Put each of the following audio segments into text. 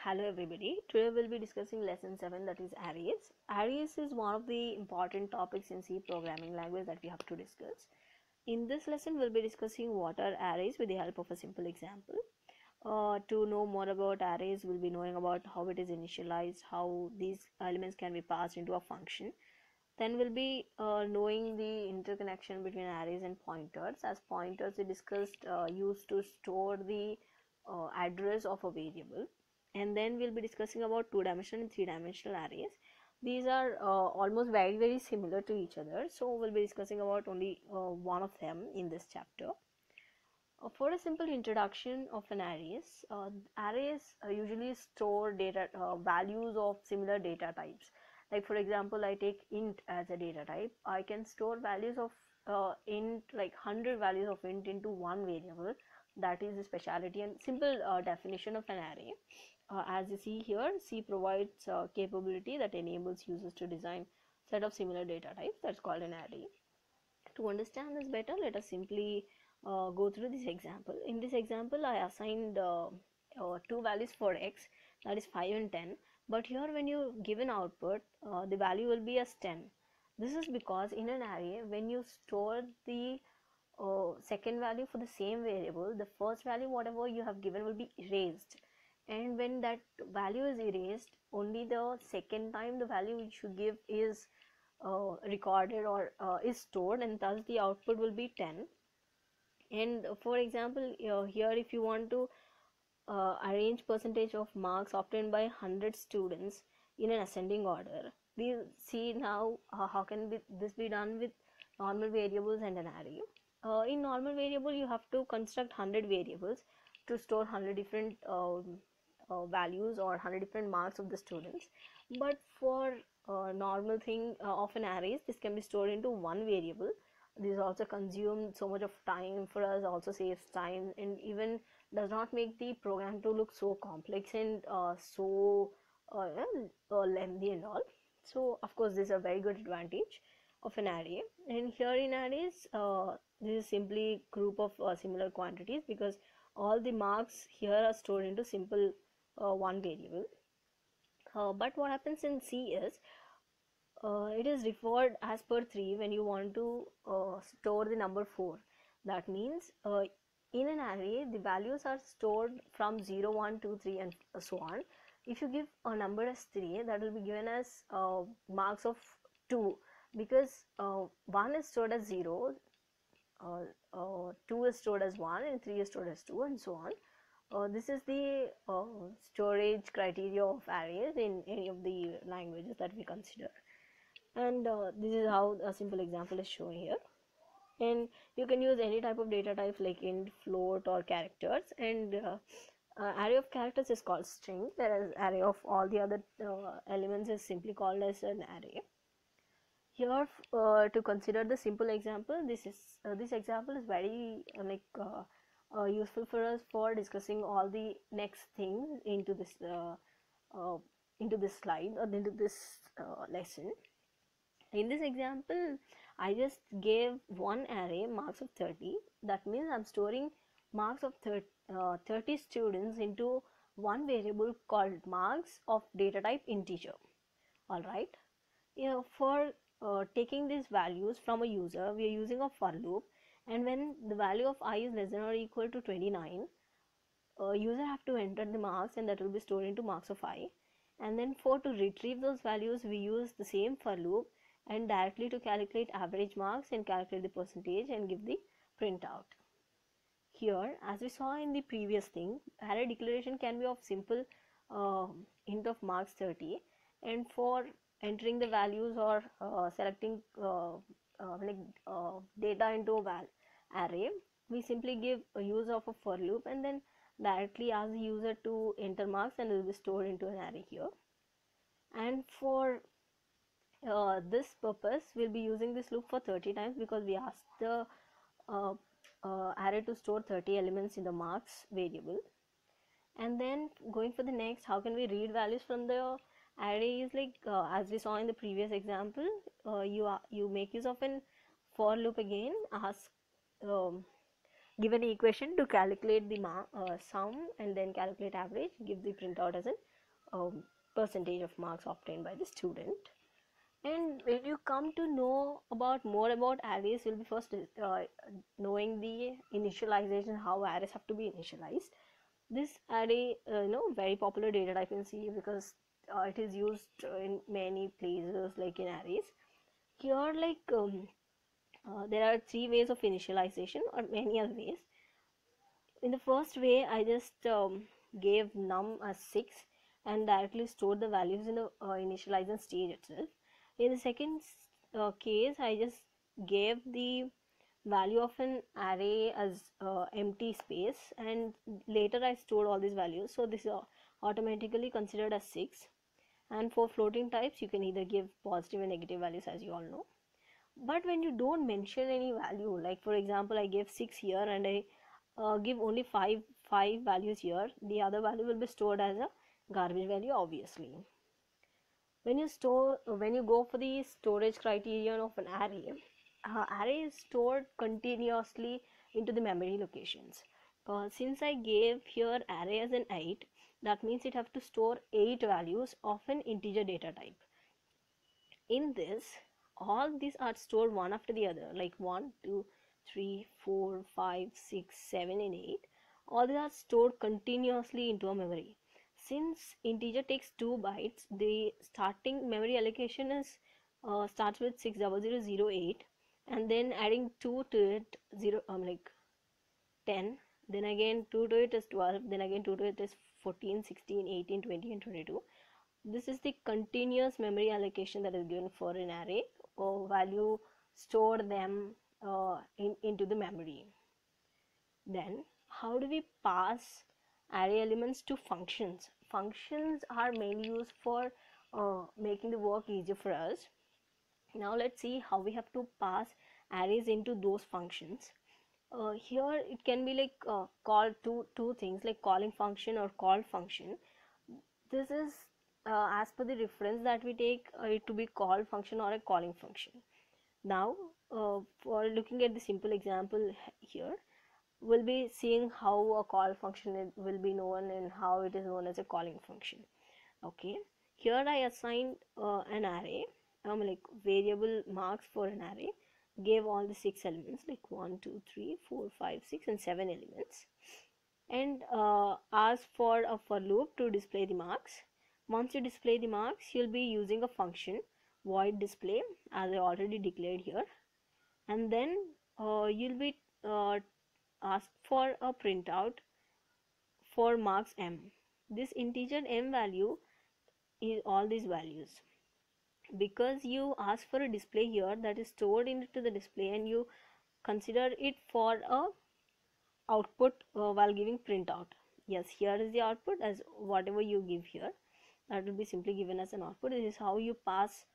Hello everybody. Today we'll be discussing lesson 7, that is arrays. Arrays is one of the important topics in C programming language that we have to discuss. In this lesson we'll be discussing what are arrays with the help of a simple example. To know more about arrays, we'll be knowing about how it is initialized, how these elements can be passed into a function. Then we'll be knowing the interconnection between arrays and pointers. As pointers we discussed used to store the address of a variable. And then we'll be discussing about two-dimensional and three-dimensional arrays. These are almost very similar to each other, so we'll be discussing about only one of them in this chapter. For a simple introduction of an arrays, arrays usually store data values of similar data types. Like for example, I take int as a data type. I can store values of int, like 100 values of int into one variable. That is the speciality and simple definition of an array. As you see here, C provides capability that enables users to design set of similar data types. That's called an array. To understand this better, let us simply go through this example. In this example, I assigned two values for x, that is 5 and 10. But here when you give an output, the value will be as 10. This is because in an array, when you store the second value for the same variable, the first value whatever you have given will be erased, and when that value is erased, only the second time the value which you give is recorded or is stored, and thus the output will be 10. And for example, here if you want to arrange percentage of marks obtained by 100 students in an ascending order, we see now how can this be done with normal variables and an array. In normal variable, you have to construct 100 variables to store 100 different values or 100 different marks of the students. But for normal thing of an arrays, this can be stored into one variable. This also consumes so much of time for us, also saves time, and even does not make the program to look so complex and so lengthy and all. So of course this is a very good advantage of an array. And here in arrays, this is simply group of similar quantities, because all the marks here are stored into simple one variable. But what happens in C is it is referred as per 3 when you want to store the number 4. That means in an array the values are stored from 0, 1, 2, 3 and so on. If you give a number as 3, that will be given as marks of 2, because 1 is stored as 0, 2 is stored as 1 and 3 is stored as 2 and so on. This is the storage criteria of arrays in any of the languages that we consider. And this is how a simple example is shown here. And you can use any type of data types like int, float or characters, and array of characters is called string, whereas array of all the other elements is simply called as an array. Here to consider the simple example, this example is very useful for us for discussing all the next things into this slide or into this lesson. In this example, I just gave one array marks of 30. That means I'm storing marks of 30 students into one variable called marks of data type integer. Alright, for taking these values from a user, we are using a for loop, and when the value of I is less than or equal to 29, user have to enter the marks, and that will be stored into marks of I. And then to retrieve those values, we use the same for loop and directly to calculate average marks and calculate the percentage and give the printout. Here, as we saw in the previous thing, array declaration can be of simple int of marks 30, and for entering the values or selecting data into a array, we simply give a use of a for loop and then directly ask the user to enter marks, and it will be stored into an array here. And for this purpose, we'll be using this loop for 30 times, because we asked the array to store 30 elements in the marks variable. And then going for the next, how can we read values from the array is like as we saw in the previous example, you make use of an for loop again, ask given equation to calculate the sum and then calculate average, give the printout as a percentage of marks obtained by the student. And when you come to know about more about arrays, you'll be first knowing the initialization, how arrays have to be initialized. This array, very popular data type in C because it is used in many places like in arrays. Here, there are three ways of initialization or many other ways. In the first way, I just gave num as 6 and directly stored the values in the initializing stage itself. In the second case, I just gave the value of an array as empty space, and later I stored all these values, so this is automatically considered as 6. And for floating types, you can either give positive and negative values, as you all know. But when you don't mention any value, like for example I gave 6 here and I give only five values here, the other value will be stored as a garbage value, obviously. When you go for the storage criterion of an array, array is stored continuously into the memory locations. Since I gave here array as an 8, that means it have to store 8 values of an integer data type. In this, all these are stored one after the other, like 1 2 3 4 5 6 7 and 8. All these are stored continuously into a memory. Since integer takes 2 bytes, the starting memory allocation is starts with 60008, and then adding 2 to it 10, then again 2 to it is 12, then again 2 to it is 14 16 18 20 and 22. This is the continuous memory allocation that is given for an array, or value store them into the memory. Then how do we pass array elements to functions? Functions are mainly used for making the work easier for us. Now let's see how we have to pass arrays into those functions. Here it can be like called two things, like calling function or call function. This is as per the reference that we take it to be called function or a calling function. Now for looking at the simple example here, we'll be seeing how a call function will be known and how it is known as a calling function. Okay, here I assigned an array, like variable marks for an array, gave all the 6 elements like 1 2 3 4 5 6 and 7 elements, and ask for a for loop to display the marks. Once you display the marks, you'll be using a function void display, as I already declared here, and then you'll be asked for a printout for marks m. This integer m value is all these values. Because you ask for a display here, that is stored into the display, and you consider it for a output while giving printout. Yes, here is the output, as whatever you give here, that will be simply given as an output. This is how you pass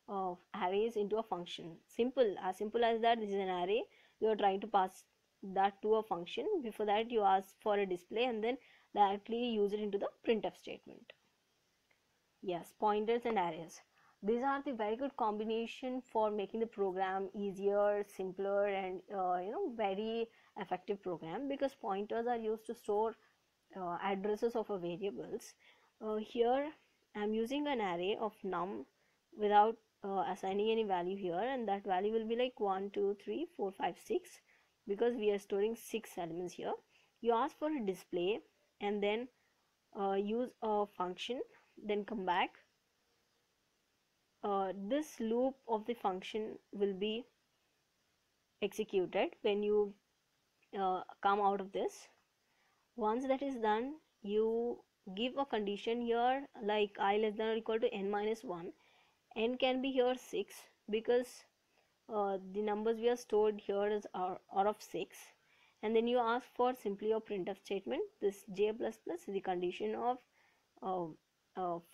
arrays into a function. Simple as that. This is an array, you are trying to pass that to a function. Before that you ask for a display and then directly use it into the printf statement. Yes, pointers and arrays, these are the very good combination for making the program easier, simpler, and very effective program, because pointers are used to store addresses of a variables. Here I'm using an array of num without assigning any value here, and that value will be like 1 2 3 4 5 6, because we are storing 6 elements here. You ask for a display and then use a function, then come back. This loop of the function will be executed when you come out of this. Once that is done, you give a condition here like I less than or equal to n minus 1. N can be here 6, because the numbers we are stored here are of 6, and then you ask for simply a printf statement. This j plus plus is the condition of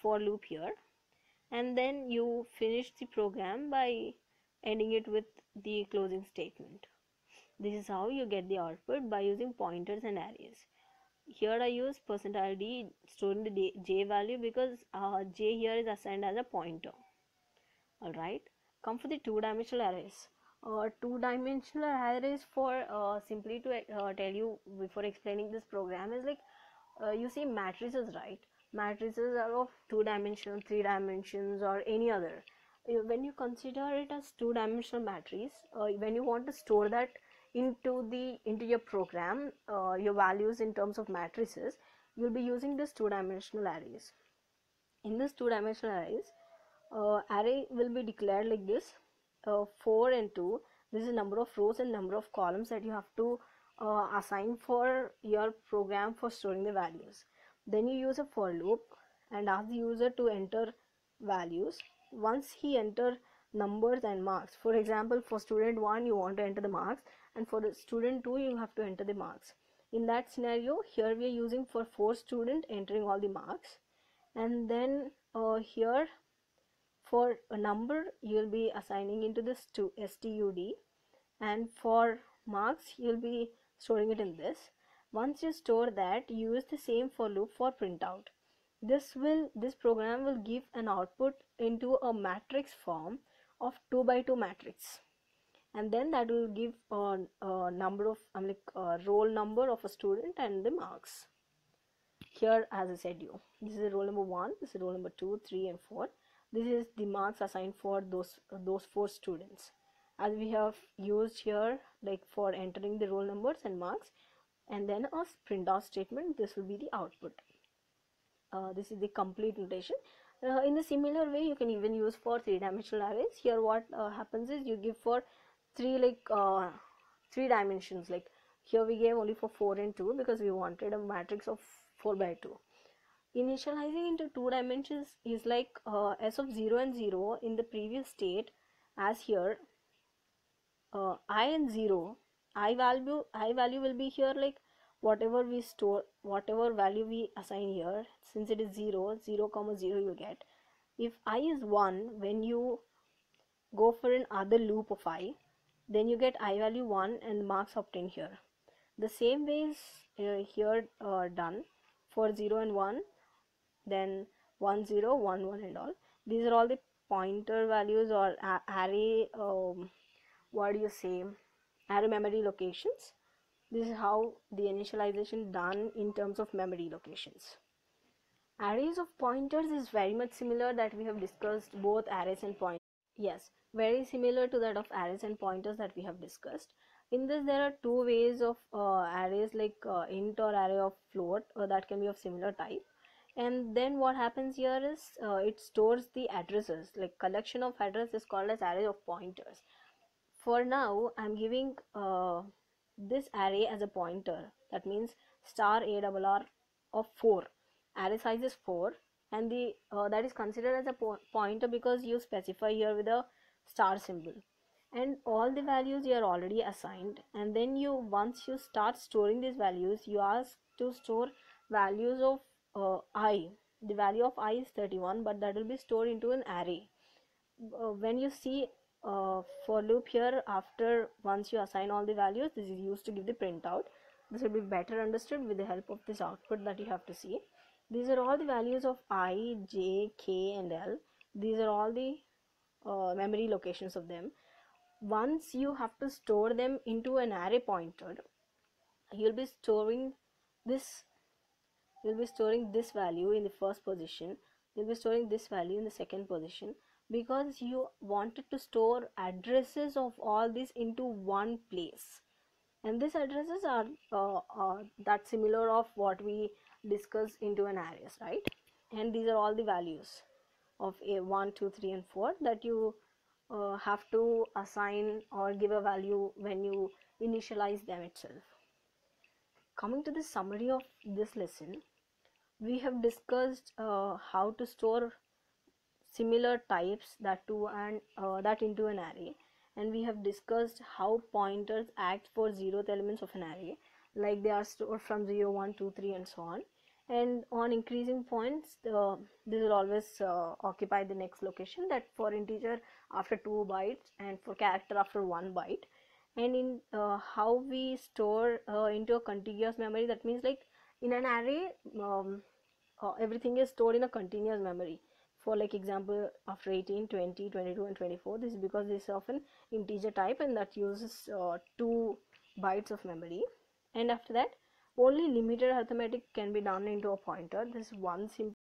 for loop here, and then you finish the program by ending it with the closing statement. This is how you get the output by using pointers and arrays. Here I use %d storing the j value, because j here is assigned as a pointer. Alright, come for the two-dimensional arrays. Two-dimensional arrays, for simply to tell you before explaining this program, is like you see matrices, right? Matrices are of 2-dimensional, 3 dimensions, or any other. When you consider it as 2-dimensional matrix, when you want to store that into your program, your values in terms of matrices, you'll be using this 2-dimensional arrays. In this 2-dimensional arrays, array will be declared like this: 4 and 2. This is number of rows and number of columns that you have to assign for your program for storing the values. Then you use a for loop and ask the user to enter values. Once he enter numbers and marks, for example, for student 1 you want to enter the marks, and for the student 2 you have to enter the marks. In that scenario, here we are using for student entering all the marks, and then here for a number you'll be assigning into this to stud, and for marks you'll be storing it in this. Once you store that, use the same for loop for printout. This program will give an output into a matrix form of 2 by 2 matrix, and then that will give a number of roll number of a student and the marks. Here, as I said, this is roll number 1, this is roll number 2, 3 and 4. This is the marks assigned for those 4 students, as we have used here, like for entering the roll numbers and marks, and then a printout statement. This will be the output. This is the complete notation. In a similar way, you can even use for 3-dimensional arrays. Here what happens is you give for 3 dimensions. Like here we gave only for 4 and 2 because we wanted a matrix of 4 by 2. Initializing into 2 dimensions is like s of 0 and 0 in the previous state, as here I and 0, I value will be here, like whatever we store, whatever value we assign here, since it is 0, 0 comma 0 you get. If I is 1, when you go for an other loop of I, then you get I value 1 and marks obtained here. The same way is here done for 0 and 1, then 1 0 1 1 and all. These are all the pointer values or array what do you say, array memory locations. This is how the initialization done in terms of memory locations. Arrays of pointers is very much similar that we have discussed both arrays and pointers. Yes, very similar to that of arrays and pointers that we have discussed. In this there are two ways of arrays, like int or array of float, that can be of similar type. And then what happens here is it stores the addresses, like collection of address is called as array of pointers. For now I'm giving this array as a pointer, that means star ARR of 4. Array size is 4, and the that is considered as a pointer because you specify here with a star symbol, and all the values you are already assigned. And then once you start storing these values, you ask to store values of I. The value of I is 31, but that will be stored into an array. When you see for loop here, after once you assign all the values, this is used to give the printout. This will be better understood with the help of this output that you have to see. These are all the values of I, J, K and L. These are all the memory locations of them. Once you have to store them into an array pointer, you'll be storing this value in the first position, you'll be storing this value in the second position, because you wanted to store addresses of all these into one place. And these addresses are that similar of what we discussed into an arrays, right? And these are all the values of a 1 2 3 and 4 that you have to assign or give a value when you initialize them itself. Coming to the summary of this lesson, we have discussed how to store similar types that into an array, and we have discussed how pointers act for zeroth elements of an array, like they are stored from 0 1 2 3 and so on, and on increasing points this will always occupy the next location, that for integer after 2 bytes and for character after 1 byte. And in how we store into a contiguous memory, that means like in an array everything is stored in a continuous memory. For like example, after 18, 20, 22 and 24, this is because this is of an integer type and that uses 2 bytes of memory. And after that, only limited arithmetic can be done into a pointer. This is one simple